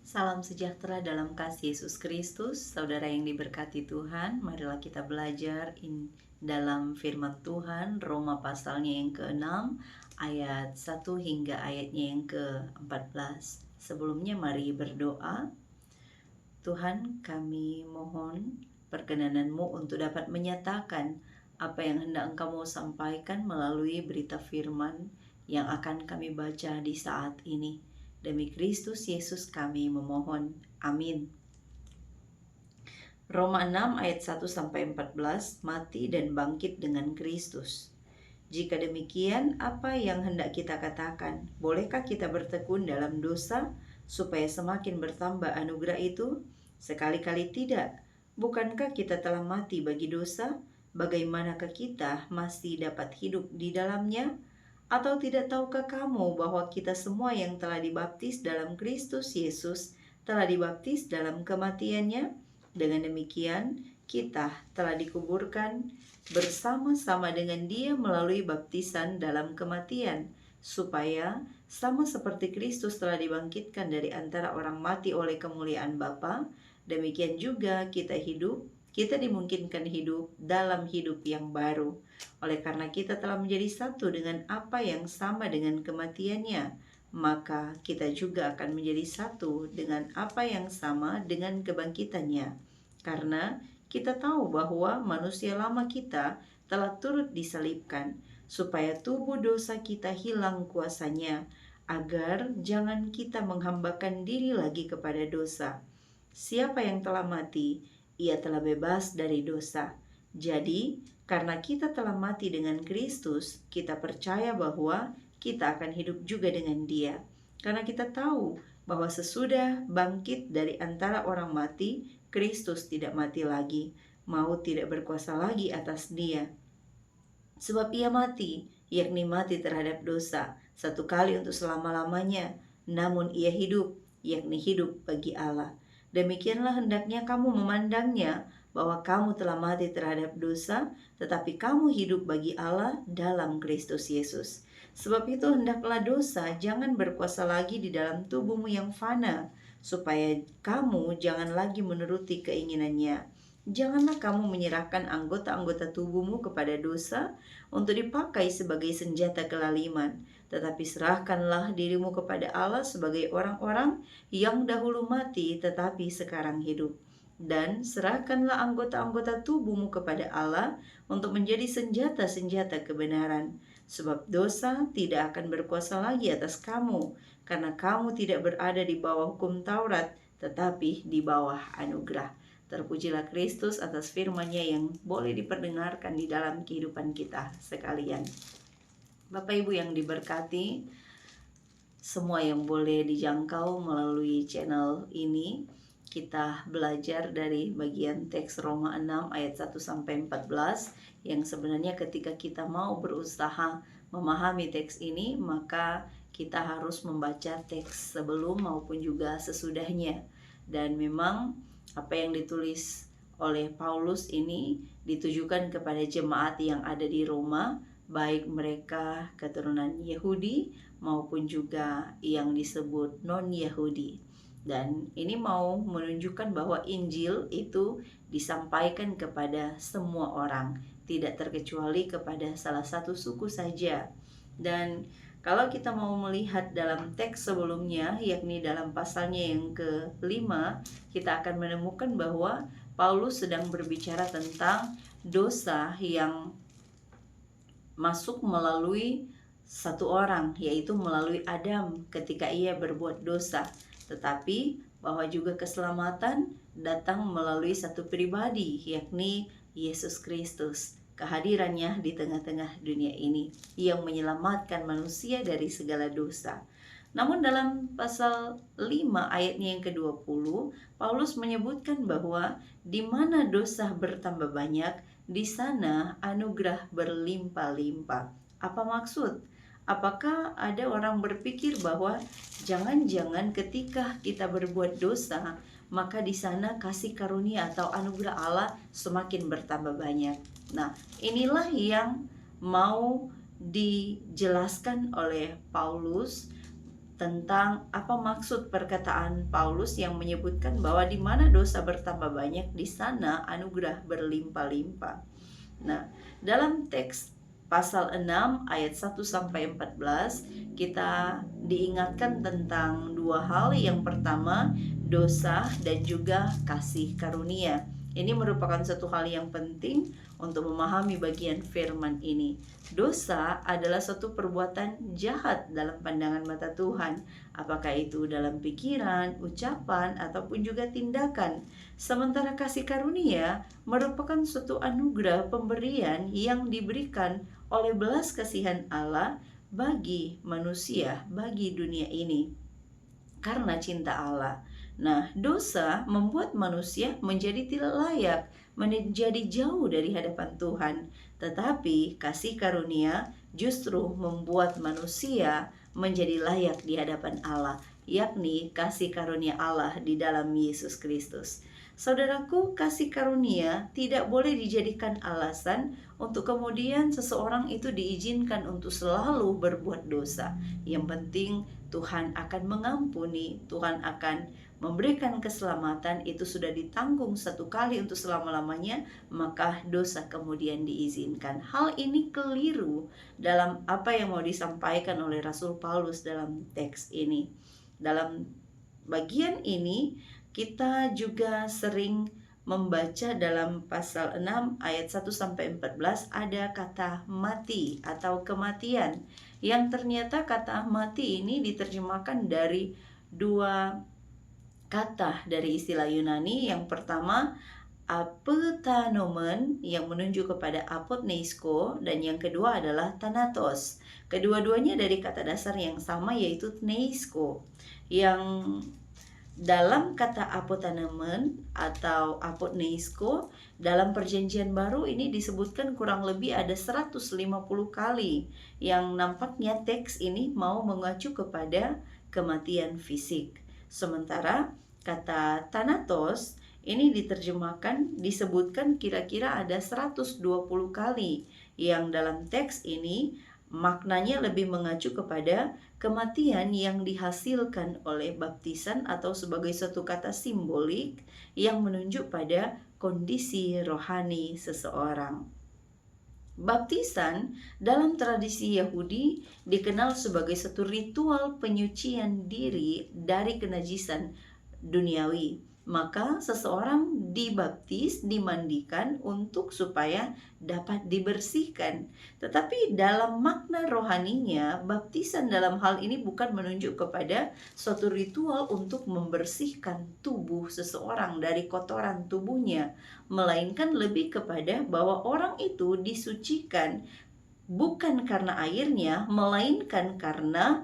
Salam sejahtera dalam kasih Yesus Kristus, saudara yang diberkati Tuhan. Marilah kita belajar dalam firman Tuhan, Roma pasalnya yang ke-6, ayat 1 hingga ayatnya yang ke-14. Sebelumnya mari berdoa. Tuhan, kami mohon perkenanan-Mu untuk dapat menyatakan apa yang hendak Engkau mau sampaikan melalui berita firman yang akan kami baca di saat ini. Demi Kristus Yesus kami memohon. Amin. Roma 6 ayat 1-14, mati dan bangkit dengan Kristus. Jika demikian, apa yang hendak kita katakan? Bolehkah kita bertekun dalam dosa supaya semakin bertambah anugerah itu? Sekali-kali tidak. Bukankah kita telah mati bagi dosa? Bagaimanakah kita masih dapat hidup di dalamnya? Atau tidak tahukah kamu bahwa kita semua yang telah dibaptis dalam Kristus Yesus telah dibaptis dalam kematiannya? Dengan demikian, kita telah dikuburkan bersama-sama dengan Dia melalui baptisan dalam kematian, supaya sama seperti Kristus telah dibangkitkan dari antara orang mati oleh kemuliaan Bapa, demikian juga kita dimungkinkan hidup dalam hidup yang baru. Oleh karena kita telah menjadi satu dengan apa yang sama dengan kematiannya, maka kita juga akan menjadi satu dengan apa yang sama dengan kebangkitannya. Karena kita tahu bahwa manusia lama kita telah turut disalibkan, supaya tubuh dosa kita hilang kuasanya, agar jangan kita menghambakan diri lagi kepada dosa. Siapa yang telah mati, ia telah bebas dari dosa. Jadi, karena kita telah mati dengan Kristus, kita percaya bahwa kita akan hidup juga dengan Dia. Karena kita tahu bahwa sesudah bangkit dari antara orang mati, Kristus tidak mati lagi. Maut tidak berkuasa lagi atas Dia. Sebab Ia mati, yakni mati terhadap dosa, satu kali untuk selama-lamanya. Namun Ia hidup, yakni hidup bagi Allah. Demikianlah hendaknya kamu memandangnya, bahwa kamu telah mati terhadap dosa, tetapi kamu hidup bagi Allah dalam Kristus Yesus. Sebab itu hendaklah dosa jangan berkuasa lagi di dalam tubuhmu yang fana, supaya kamu jangan lagi menuruti keinginannya. Janganlah kamu menyerahkan anggota-anggota tubuhmu kepada dosa untuk dipakai sebagai senjata kelaliman, tetapi serahkanlah dirimu kepada Allah sebagai orang-orang yang dahulu mati tetapi sekarang hidup. Dan serahkanlah anggota-anggota tubuhmu kepada Allah untuk menjadi senjata-senjata kebenaran. Sebab dosa tidak akan berkuasa lagi atas kamu, karena kamu tidak berada di bawah hukum Taurat, tetapi di bawah anugerah. Terpujilah Kristus atas firman-Nya yang boleh diperdengarkan di dalam kehidupan kita sekalian. Bapak Ibu yang diberkati, semua yang boleh dijangkau melalui channel ini, kita belajar dari bagian teks Roma 6 ayat 1-14 yang sebenarnya ketika kita mau berusaha memahami teks ini, maka kita harus membaca teks sebelum maupun juga sesudahnya. Dan memang apa yang ditulis oleh Paulus ini ditujukan kepada jemaat yang ada di Roma, baik mereka keturunan Yahudi maupun juga yang disebut non-Yahudi. Dan ini mau menunjukkan bahwa Injil itu disampaikan kepada semua orang, tidak terkecuali kepada salah satu suku saja. Dan kalau kita mau melihat dalam teks sebelumnya, yakni dalam pasalnya yang ke-5, kita akan menemukan bahwa Paulus sedang berbicara tentang dosa yang masuk melalui satu orang, yaitu melalui Adam ketika ia berbuat dosa. Tetapi bahwa juga keselamatan datang melalui satu pribadi, yakni Yesus Kristus. Kehadirannya di tengah-tengah dunia ini yang menyelamatkan manusia dari segala dosa. Namun dalam pasal 5 ayatnya yang ke-20, Paulus menyebutkan bahwa di mana dosa bertambah banyak, di sana anugerah berlimpah-limpah. Apa maksud? Apakah ada orang berpikir bahwa jangan-jangan ketika kita berbuat dosa, maka di sana kasih karunia atau anugerah Allah semakin bertambah banyak? Nah, inilah yang mau dijelaskan oleh Paulus tentang apa maksud perkataan Paulus yang menyebutkan bahwa di mana dosa bertambah banyak, di sana anugerah berlimpah-limpah. Nah, dalam teks pasal 6 ayat 1 sampai 14 kita diingatkan tentang dua hal. Yang pertama, dosa dan juga kasih karunia. Ini merupakan satu hal yang penting untuk memahami bagian firman ini. Dosa adalah suatu perbuatan jahat dalam pandangan mata Tuhan, apakah itu dalam pikiran, ucapan, ataupun juga tindakan. Sementara kasih karunia merupakan suatu anugerah pemberian yang diberikan oleh belas kasihan Allah bagi manusia, bagi dunia ini, karena cinta Allah. Nah, dosa membuat manusia menjadi tidak layak, menjadi jauh dari hadapan Tuhan. Tetapi kasih karunia justru membuat manusia menjadi layak di hadapan Allah, yakni kasih karunia Allah di dalam Yesus Kristus. Saudaraku, kasih karunia tidak boleh dijadikan alasan untuk kemudian seseorang itu diizinkan untuk selalu berbuat dosa. Yang penting Tuhan akan mengampuni, Tuhan akan memberikan keselamatan, itu sudah ditanggung satu kali untuk selama-lamanya, maka dosa kemudian diizinkan. Hal ini keliru dalam apa yang mau disampaikan oleh Rasul Paulus dalam teks ini. Dalam bagian ini kita juga sering membaca dalam pasal 6 ayat 1 sampai 14 ada kata mati atau kematian, yang ternyata kata mati ini diterjemahkan dari dua kata dari istilah Yunani. Yang pertama apetanomen yang menunjuk kepada apotneisko, dan yang kedua adalah thanatos. Kedua-duanya dari kata dasar yang sama, yaitu neisko. Yang dalam kata apotanomen atau apotneisko dalam perjanjian baru ini disebutkan kurang lebih ada 150 kali, yang nampaknya teks ini mau mengacu kepada kematian fisik. Sementara kata thanatos ini diterjemahkan, disebutkan kira-kira ada 120 kali, yang dalam teks ini maknanya lebih mengacu kepada kematian yang dihasilkan oleh baptisan atau sebagai suatu kata simbolik yang menunjuk pada kondisi rohani seseorang. Baptisan dalam tradisi Yahudi dikenal sebagai satu ritual penyucian diri dari kenajisan duniawi. Maka seseorang dibaptis, dimandikan untuk supaya dapat dibersihkan. Tetapi dalam makna rohaninya, baptisan dalam hal ini bukan menunjuk kepada suatu ritual untuk membersihkan tubuh seseorang dari kotoran tubuhnya, melainkan lebih kepada bahwa orang itu disucikan bukan karena airnya, melainkan karena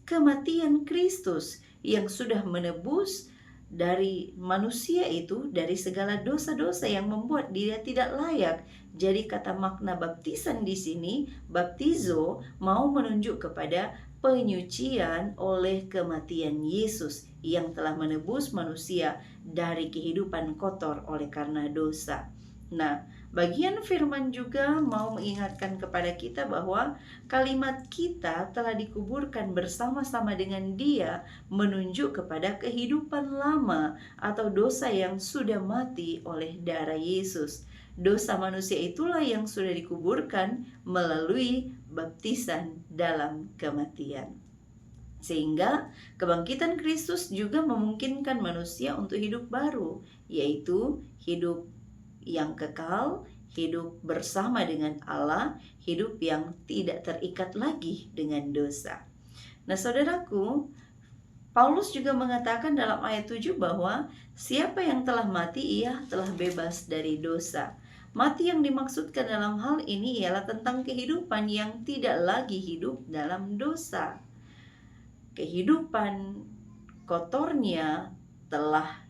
kematian Kristus yang sudah menebus dari manusia itu dari segala dosa-dosa yang membuat dia tidak layak. Jadi kata makna baptisan di sini, baptizo, mau menunjuk kepada penyucian oleh kematian Yesus yang telah menebus manusia dari kehidupan kotor oleh karena dosa. Nah, bagian firman juga mau mengingatkan kepada kita bahwa kalimat kita telah dikuburkan bersama-sama dengan Dia, menunjuk kepada kehidupan lama atau dosa yang sudah mati oleh darah Yesus. Dosa manusia itulah yang sudah dikuburkan melalui baptisan dalam kematian. Sehingga kebangkitan Kristus juga memungkinkan manusia untuk hidup baru, yaitu hidup yang kekal, hidup bersama dengan Allah, hidup yang tidak terikat lagi dengan dosa. Nah, saudaraku, Paulus juga mengatakan dalam ayat 7 bahwa siapa yang telah mati, ia telah bebas dari dosa. Mati yang dimaksudkan dalam hal ini ialah tentang kehidupan yang tidak lagi hidup dalam dosa. Kehidupan kotornya telah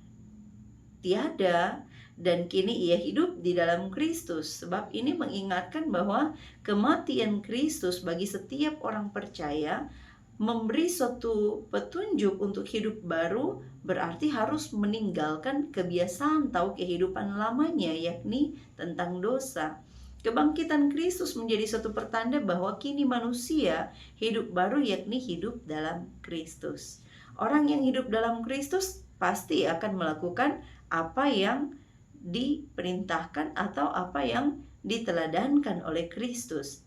tiada, dan kini ia hidup di dalam Kristus. Sebab ini mengingatkan bahwa kematian Kristus bagi setiap orang percaya memberi suatu petunjuk untuk hidup baru, berarti harus meninggalkan kebiasaan atau kehidupan lamanya, yakni tentang dosa. Kebangkitan Kristus menjadi satu pertanda bahwa kini manusia hidup baru, yakni hidup dalam Kristus. Orang yang hidup dalam Kristus pasti akan melakukan apa yang diperintahkan atau apa yang diteladankan oleh Kristus.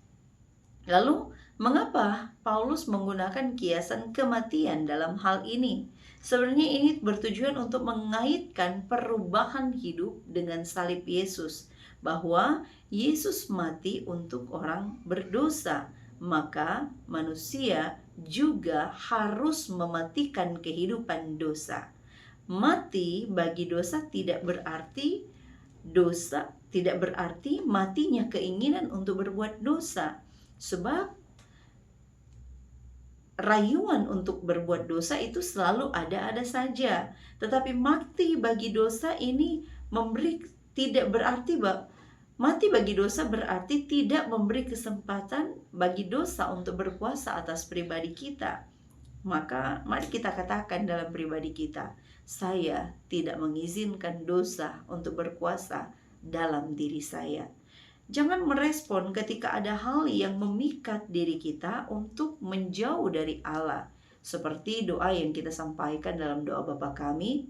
Lalu, mengapa Paulus menggunakan kiasan kematian dalam hal ini? Sebenarnya ini bertujuan untuk mengaitkan perubahan hidup dengan salib Yesus, bahwa Yesus mati untuk orang berdosa, maka manusia juga harus mematikan kehidupan dosa. Mati bagi dosa tidak berarti matinya keinginan untuk berbuat dosa. Sebab rayuan untuk berbuat dosa itu selalu ada saja. Tetapi mati bagi dosa ini mati bagi dosa berarti tidak memberi kesempatan bagi dosa untuk berkuasa atas pribadi kita. Maka mari kita katakan dalam pribadi kita, saya tidak mengizinkan dosa untuk berkuasa dalam diri saya. Jangan merespon ketika ada hal yang memikat diri kita untuk menjauh dari Allah. Seperti doa yang kita sampaikan dalam doa Bapa kami,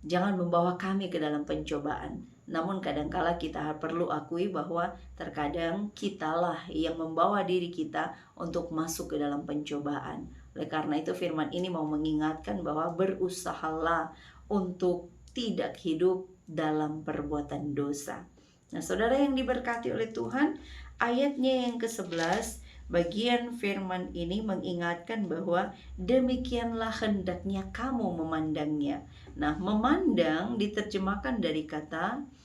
jangan membawa kami ke dalam pencobaan. Namun kadangkala kita perlu akui bahwa terkadang kitalah yang membawa diri kita untuk masuk ke dalam pencobaan. Oleh karena itu firman ini mau mengingatkan bahwa berusahalah untuk tidak hidup dalam perbuatan dosa. Nah, saudara yang diberkati oleh Tuhan, ayatnya yang ke-11, bagian firman ini mengingatkan bahwa demikianlah hendaknya kamu memandangnya. Nah, memandang diterjemahkan dari kata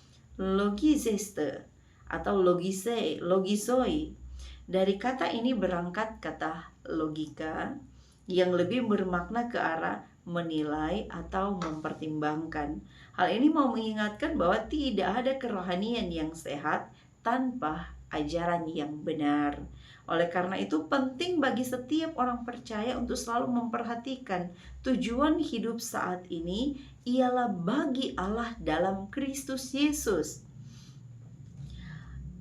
logizeste atau logisoi. Dari kata ini berangkat kata logika yang lebih bermakna ke arah menilai atau mempertimbangkan. Hal ini mau mengingatkan bahwa tidak ada kerohanian yang sehat tanpa ajaran yang benar. Oleh karena itu penting bagi setiap orang percaya untuk selalu memperhatikan tujuan hidup saat ini ialah bagi Allah dalam Kristus Yesus.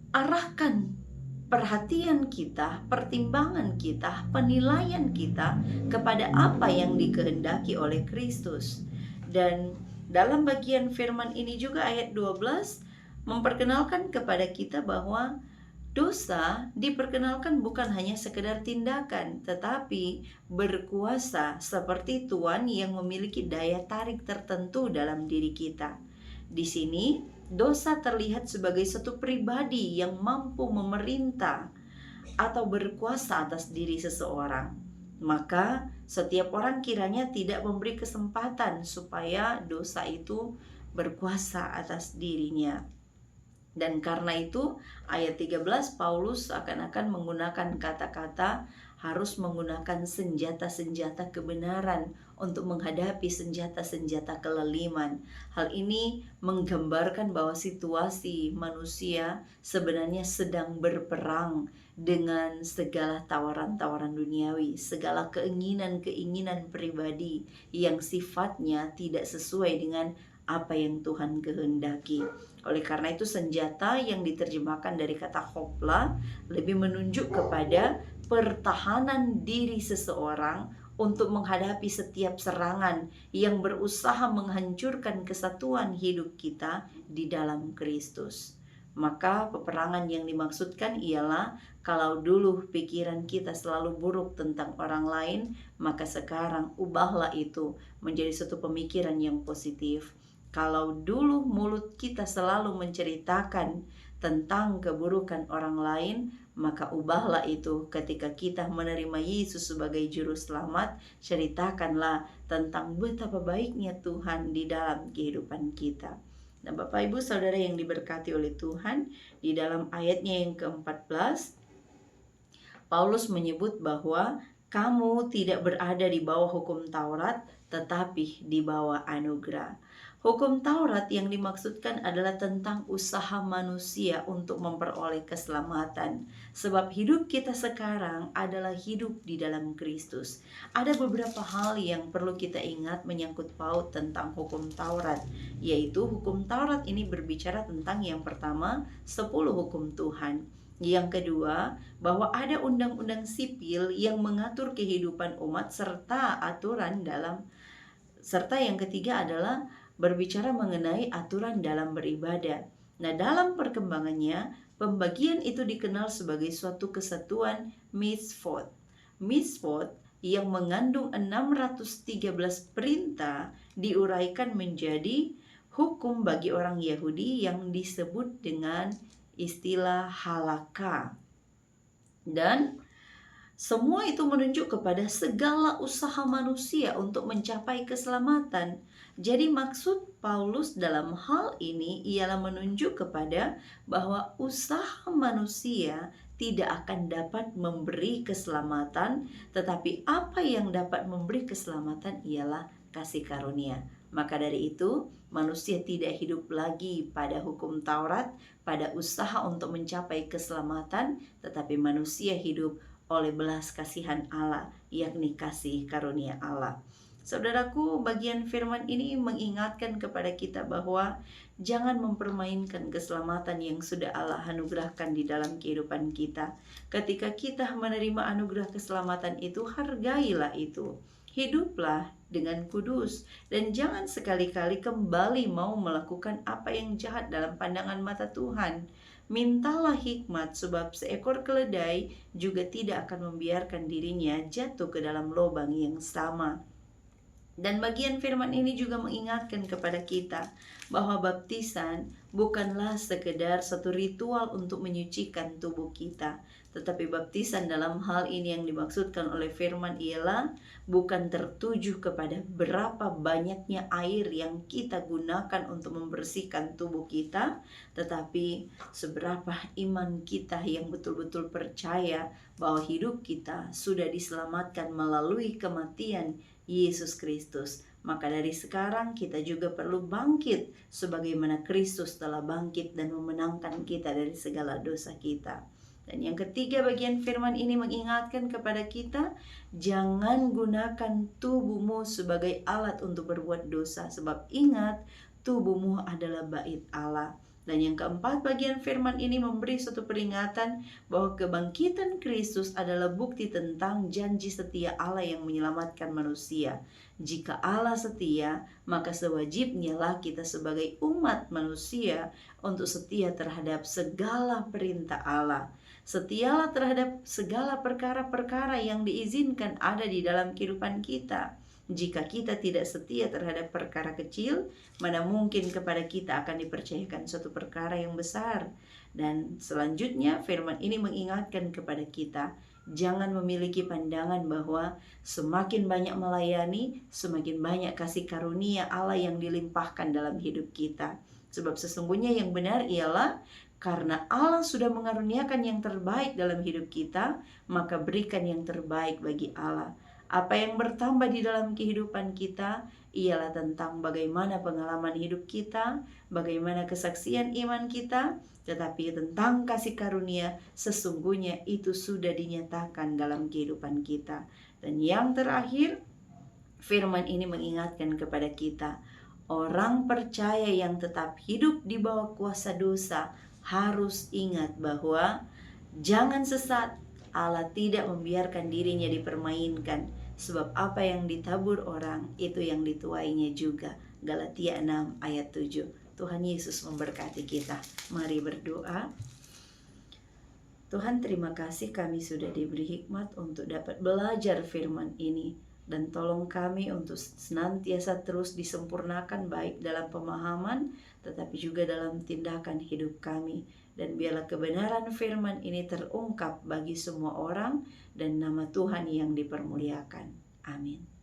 Arahkan perhatian kita, pertimbangan kita, penilaian kita kepada apa yang dikehendaki oleh Kristus. Dan dalam bagian firman ini juga ayat 12 memperkenalkan kepada kita bahwa dosa diperkenalkan bukan hanya sekedar tindakan, tetapi berkuasa seperti Tuhan yang memiliki daya tarik tertentu dalam diri kita. Di sini, dosa terlihat sebagai satu pribadi yang mampu memerintah atau berkuasa atas diri seseorang. Maka, setiap orang kiranya tidak memberi kesempatan supaya dosa itu berkuasa atas dirinya. Dan karena itu ayat 13 Paulus akan menggunakan kata-kata harus menggunakan senjata-senjata kebenaran untuk menghadapi senjata-senjata kelaliman. Hal ini menggambarkan bahwa situasi manusia sebenarnya sedang berperang dengan segala tawaran-tawaran duniawi, segala keinginan-keinginan pribadi yang sifatnya tidak sesuai dengan apa yang Tuhan kehendaki. Oleh karena itu senjata yang diterjemahkan dari kata hopla lebih menunjuk kepada pertahanan diri seseorang untuk menghadapi setiap serangan yang berusaha menghancurkan kesatuan hidup kita di dalam Kristus. Maka peperangan yang dimaksudkan ialah kalau dulu pikiran kita selalu buruk tentang orang lain, maka sekarang ubahlah itu menjadi satu pemikiran yang positif. Kalau dulu mulut kita selalu menceritakan tentang keburukan orang lain, maka ubahlah itu ketika kita menerima Yesus sebagai juru selamat. Ceritakanlah tentang betapa baiknya Tuhan di dalam kehidupan kita. Nah, Bapak Ibu Saudara yang diberkati oleh Tuhan, di dalam ayatnya yang ke-14 Paulus menyebut bahwa kamu tidak berada di bawah hukum Taurat, tetapi di bawah anugerah. Hukum Taurat yang dimaksudkan adalah tentang usaha manusia untuk memperoleh keselamatan. Sebab hidup kita sekarang adalah hidup di dalam Kristus. Ada beberapa hal yang perlu kita ingat menyangkut paut tentang hukum Taurat, yaitu hukum Taurat ini berbicara tentang yang pertama, 10 hukum Tuhan. Yang kedua, bahwa ada undang-undang sipil yang mengatur kehidupan umat serta yang ketiga adalah berbicara mengenai aturan dalam beribadah. Nah, dalam perkembangannya, pembagian itu dikenal sebagai suatu kesatuan mitzvot. Mitzvot yang mengandung 613 perintah diuraikan menjadi hukum bagi orang Yahudi yang disebut dengan istilah halakha. Dan semua itu menunjuk kepada segala usaha manusia untuk mencapai keselamatan. Jadi maksud Paulus dalam hal ini ialah menunjuk kepada bahwa usaha manusia tidak akan dapat memberi keselamatan, tetapi apa yang dapat memberi keselamatan ialah kasih karunia. Maka dari itu, manusia tidak hidup lagi pada hukum Taurat, pada usaha untuk mencapai keselamatan, tetapi manusia hidup oleh belas kasihan Allah, yakni kasih karunia Allah. Saudaraku, bagian firman ini mengingatkan kepada kita bahwa jangan mempermainkan keselamatan yang sudah Allah anugerahkan di dalam kehidupan kita. Ketika kita menerima anugerah keselamatan itu, hargailah itu. Hiduplah dengan kudus dan jangan sekali-kali kembali mau melakukan apa yang jahat dalam pandangan mata Tuhan. Mintalah hikmat, sebab seekor keledai juga tidak akan membiarkan dirinya jatuh ke dalam lubang yang sama. Dan bagian firman ini juga mengingatkan kepada kita bahwa baptisan bukanlah sekedar satu ritual untuk menyucikan tubuh kita, tetapi baptisan dalam hal ini yang dimaksudkan oleh firman ialah bukan tertuju kepada berapa banyaknya air yang kita gunakan untuk membersihkan tubuh kita, tetapi seberapa iman kita yang betul-betul percaya bahwa hidup kita sudah diselamatkan melalui kematian Yesus Kristus. Maka dari sekarang kita juga perlu bangkit sebagaimana Kristus telah bangkit dan memenangkan kita dari segala dosa kita. Dan yang ketiga, bagian firman ini mengingatkan kepada kita, jangan gunakan tubuhmu sebagai alat untuk berbuat dosa, sebab ingat, tubuhmu adalah bait Allah. Dan yang keempat, bagian firman ini memberi suatu peringatan bahwa kebangkitan Kristus adalah bukti tentang janji setia Allah yang menyelamatkan manusia. Jika Allah setia, maka sewajibnya lah kita sebagai umat manusia untuk setia terhadap segala perintah Allah. Setialah terhadap segala perkara-perkara yang diizinkan ada di dalam kehidupan kita. Jika kita tidak setia terhadap perkara kecil, mana mungkin kepada kita akan dipercayakan suatu perkara yang besar. Dan selanjutnya firman ini mengingatkan kepada kita, jangan memiliki pandangan bahwa semakin banyak melayani, semakin banyak kasih karunia Allah yang dilimpahkan dalam hidup kita. Sebab sesungguhnya yang benar ialah karena Allah sudah mengaruniakan yang terbaik dalam hidup kita, maka berikan yang terbaik bagi Allah. Apa yang bertambah di dalam kehidupan kita ialah tentang bagaimana pengalaman hidup kita, bagaimana kesaksian iman kita, tetapi tentang kasih karunia sesungguhnya itu sudah dinyatakan dalam kehidupan kita. Dan yang terakhir, firman ini mengingatkan kepada kita, orang percaya yang tetap hidup di bawah kuasa dosa harus ingat bahwa jangan sesat. Allah tidak membiarkan dirinya dipermainkan, sebab apa yang ditabur orang itu yang dituainya juga. Galatia 6 ayat 7. Tuhan Yesus memberkati kita. Mari berdoa. Tuhan, terima kasih kami sudah diberi hikmat untuk dapat belajar firman ini, dan tolong kami untuk senantiasa terus disempurnakan baik dalam pemahaman tetapi juga dalam tindakan hidup kami. Dan biarlah kebenaran firman ini terungkap bagi semua orang dan nama Tuhan yang dipermuliakan. Amin.